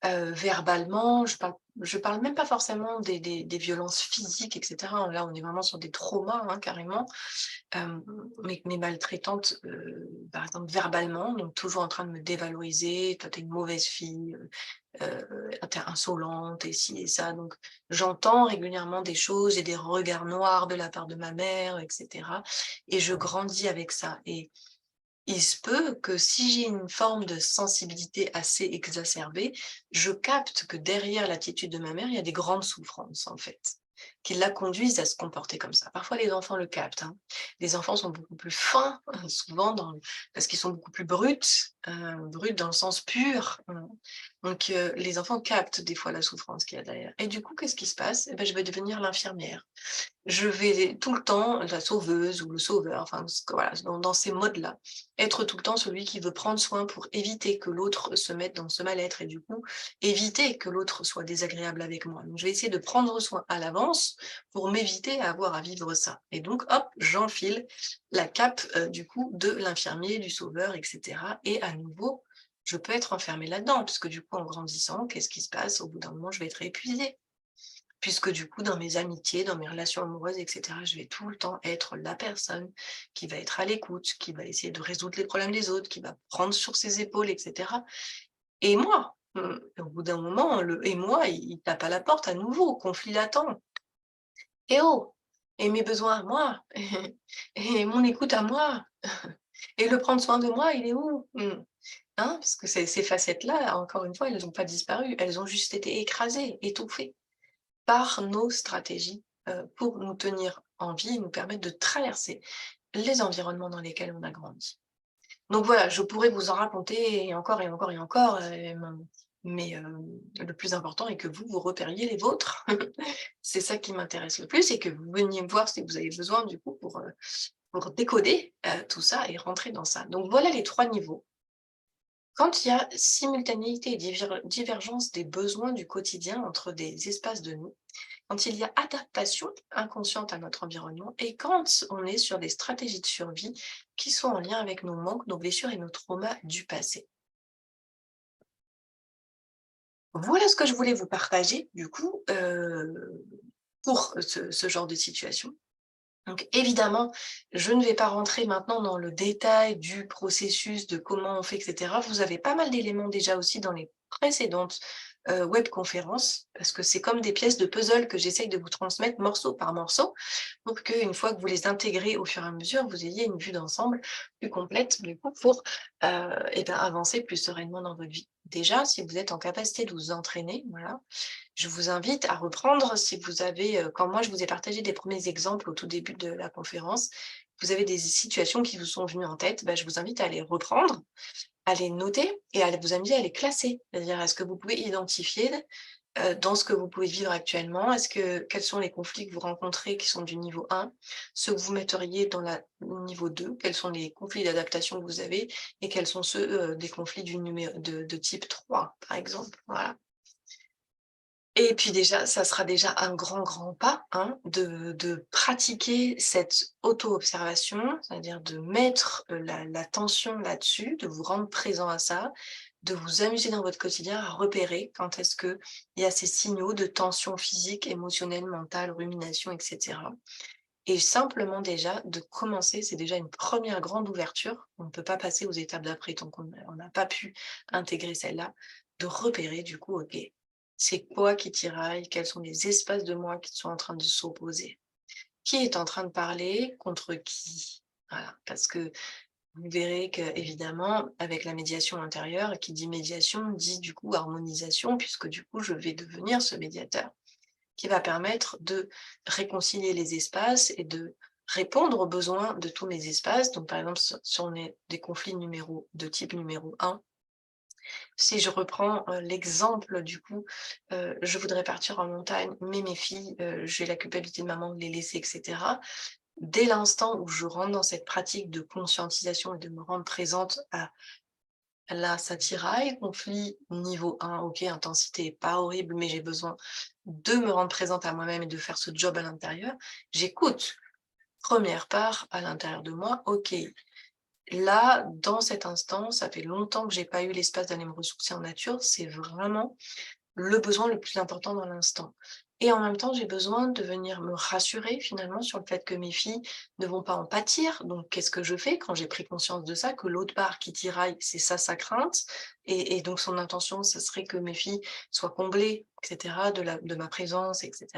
Verbalement, je parle même pas forcément des violences physiques et cetera, hein. Là, on est vraiment sur des traumas, hein, carrément. Hem, mais maltraitante, par exemple verbalement, donc toujours en train de me dévaloriser: «Toi, tu es une mauvaise fille, tu es insolente et ci et ça». Donc j'entends régulièrement des choses et des regards noirs de la part de ma mère et cetera et je grandis avec ça et il se peut que si j'ai une forme de sensibilité assez exacerbée, je capte que derrière l'attitude de ma mère, il y a des grandes souffrances, en fait, qui la conduisent à se comporter comme ça. Parfois, les enfants le captent, hein. Les enfants sont beaucoup plus fins, souvent parce qu'ils sont beaucoup plus bruts dans le sens pur. Donc, les enfants captent des fois la souffrance qu'il y a derrière. Et du coup, qu'est-ce qui se passe? Eh ben, je vais devenir l'infirmière. Je vais tout le temps la sauveuse ou le sauveur, enfin ce que voilà, dans ces modes-là. Être tout le temps celui qui veut prendre soin pour éviter que l'autre se mette dans ce mal-être et du coup, éviter que l'autre soit désagréable avec moi. Donc je vais essayer de prendre soin à l'avance pour m'éviter à avoir à vivre ça. Et donc hop, j'enfile la cape, du coup de l'infirmier, du sauveur et cetera et à nouveau, je peux être enfermée là-dedans puisque du coup en grandissant, qu'est-ce qui se passe? Au bout d'un moment, je vais être épuisée. Puisque du coup, dans mes amitiés, dans mes relations amoureuses et cetera, je vais tout le temps être la personne qui va être à l'écoute, qui va essayer de résoudre les problèmes des autres, qui va prendre sur ses épaules et cetera. Et moi, au bout d'un moment, le «et moi», il tape à la porte à nouveau, conflit latent. «Eh oh! Et mes besoins à moi? Et mon écoute à moi? Et le prendre soin de moi, il est où?» Hein? Parce que ces facettes-là, encore une fois, elles n'ont pas disparu, elles ont juste été écrasées, étouffées par nos stratégies, pour nous tenir en vie et nous permettre de traverser les environnements dans lesquels on a grandi. Donc voilà, je pourrais vous en raconter et encore et encore et encore, mais le plus important est que vous, vous repériez les vôtres. C'est ça qui m'intéresse le plus et que vous veniez me voir si vous avez besoin du coup pour décoder, tout ça et rentrer dans ça. Donc voilà les 3 niveaux. Quand il y a simultanéité et divergence des besoins du quotidien entre des espaces de nous, quand il y a adaptation inconsciente à notre environnement et quand on est sur des stratégies de survie qui sont en lien avec nos manques, nos blessures et nos traumas du passé. Voilà ce que je voulais vous partager du coup, pour ce genre de situation. Donc évidemment, je ne vais pas rentrer maintenant dans le détail du processus, de comment on fait et cetera. Vous avez pas mal d'éléments déjà aussi dans les précédentes, webconférence, parce que c'est comme des pièces de puzzle que j'essaye de vous transmettre morceau par morceau, pour qu'une fois que vous les intégrez au fur et à mesure, vous ayez une vue d'ensemble plus complète, du coup, pour avancer plus sereinement dans votre vie. Déjà, si vous êtes en capacité de vous entraîner, voilà, je vous invite à reprendre si vous avez, quand moi je vous ai partagé des premiers exemples au tout début de la conférence, vous avez des situations qui vous sont venues en tête, bah, je vous invite à les reprendre, à les noter et à vous amuser à les classer. C'est-à-dire, est-ce que vous pouvez identifier, dans ce que vous pouvez vivre actuellement, quels sont les conflits que vous rencontrez qui sont du niveau 1, ceux que vous metteriez dans la niveau 2, quels sont les conflits d'adaptation que vous avez et quels sont ceux, des conflits du numéro de type 3, par exemple, voilà. Et puis déjà, ça sera déjà un grand, grand pas, hein, de pratiquer cette auto-observation, c'est-à-dire de mettre, l'attention là-dessus, de vous rendre présent à ça, de vous amuser dans votre quotidien à repérer quand est-ce qu'il y a ces signaux de tension physique, émotionnelle, mentale, rumination et cetera. Et simplement déjà de commencer, c'est déjà une première grande ouverture. On ne peut pas passer aux étapes d'après tant qu'on n'a pas pu intégrer celle-là, de repérer du coup, OK, c'est quoi qui tiraille? Quels sont les espaces de moi qui sont en train de s'opposer? Qui est en train de parler contre qui? Voilà, parce que vous verrez qu'évidemment, avec la médiation intérieure, qui dit médiation dit du coup harmonisation, puisque du coup je vais devenir ce médiateur qui va permettre de réconcilier les espaces et de répondre aux besoins de tous mes espaces. Donc, par exemple, si on est des conflits de type numéro 1, si je reprends l'exemple du coup, je voudrais partir en montagne, mais mes filles, j'ai la culpabilité de maman de les laisser, etc. Dès l'instant où je rentre dans cette pratique de conscientisation et de me rendre présente à là, ça tiraille, conflit niveau 1, OK, intensité pas horrible, mais j'ai besoin de me rendre présente à moi-même et de faire ce job à l'intérieur. J'écoute. Première part à l'intérieur de moi, OK, là, dans cet instant, ça fait longtemps que j'ai pas eu l'espace d'aller me ressourcer en nature, c'est vraiment le besoin le plus important dans l'instant. Et en même temps, j'ai besoin de venir me rassurer finalement sur le fait que mes filles ne vont pas en pâtir. Donc, qu'est-ce que je fais quand j'ai pris conscience de ça, que l'autre part qui tiraille, c'est ça sa crainte, et donc son intention, ce serait que mes filles soient comblées, etc., de ma présence, etc.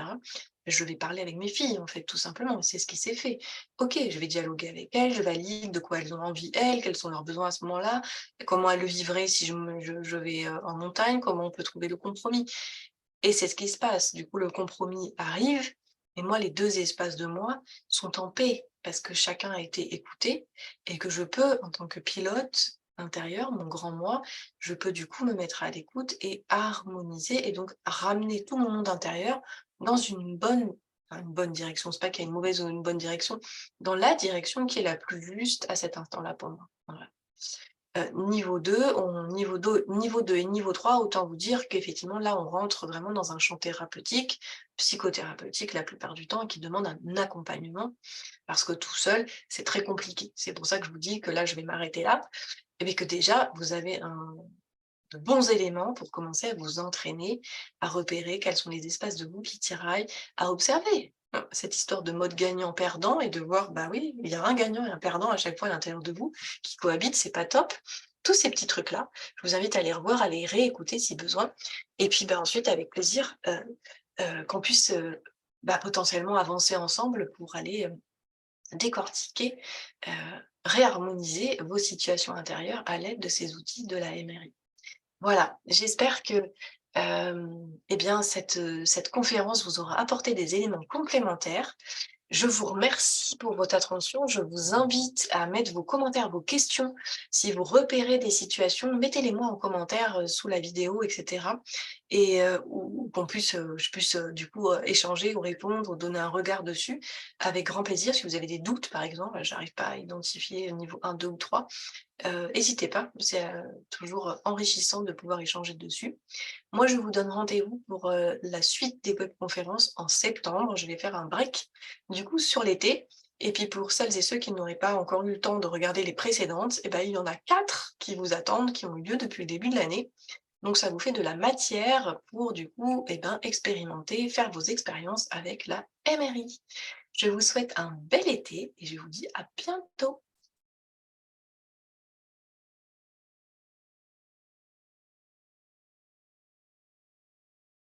Je vais parler avec mes filles, en fait, tout simplement. C'est ce qui s'est fait. Ok, je vais dialoguer avec elles, je valide de quoi elles ont envie, elles, quels sont leurs besoins à ce moment-là, comment elles le vivraient si je vais en montagne, comment on peut trouver le compromis. Et c'est ce qui se passe. Du coup, le compromis arrive, et moi, les 2 espaces de moi sont en paix parce que chacun a été écouté et que je peux, en tant que pilote intérieur, mon grand moi, je peux du coup me mettre à l'écoute et harmoniser et donc ramener tout mon monde intérieur dans une bonne direction. C'est pas qu'il y a une mauvaise ou une bonne direction, dans la direction qui est la plus juste à cet instant-là pour moi. Voilà. Niveau 2 et niveau 3, autant vous dire qu'effectivement, là, on rentre vraiment dans un champ thérapeutique, psychothérapeutique la plupart du temps, et qui demande un accompagnement, parce que tout seul, c'est très compliqué. C'est pour ça que je vous dis que là, je vais m'arrêter là, et bien que déjà, vous avez de bons éléments pour commencer à vous entraîner, à repérer quels sont les espaces de vous qui tiraillent, à observer, hein, cette histoire de mode gagnant-perdant et de voir, bah oui, il y a un gagnant et un perdant à chaque fois à l'intérieur de vous qui cohabitent, c'est pas top. Tous ces petits trucs-là, je vous invite à les revoir, à les réécouter si besoin. Et puis bah, ensuite, avec plaisir, qu'on puisse potentiellement avancer ensemble pour aller décortiquer, euh, réharmoniser vos situations intérieures à l'aide de ces outils de la MRI. Voilà, j'espère que, eh bien cette conférence vous aura apporté des éléments complémentaires. Je vous remercie pour votre attention. Je vous invite à mettre vos commentaires, vos questions. Si vous repérez des situations, mettez-les moi en commentaire, sous la vidéo et cetera, et ou qu'on puisse, je puisse, du coup, échanger ou répondre ou donner un regard dessus avec grand plaisir. Si vous avez des doutes, par exemple, j'arrive pas à identifier niveau 1, 2 ou 3. Hésitez pas, c'est, toujours, enrichissant de pouvoir échanger dessus. Moi, je vous donne rendez-vous pour, la suite des webconférences en septembre. Je vais faire un break, du coup, sur l'été, et puis pour celles et ceux qui n'auraient pas encore eu le temps de regarder les précédentes, et ben, il y en a 4 qui vous attendent, qui ont eu lieu depuis le début de l'année. Donc ça vous fait de la matière pour, du coup, eh ben, expérimenter, faire vos expériences avec la MRI. Je vous souhaite un bel été et je vous dis à bientôt.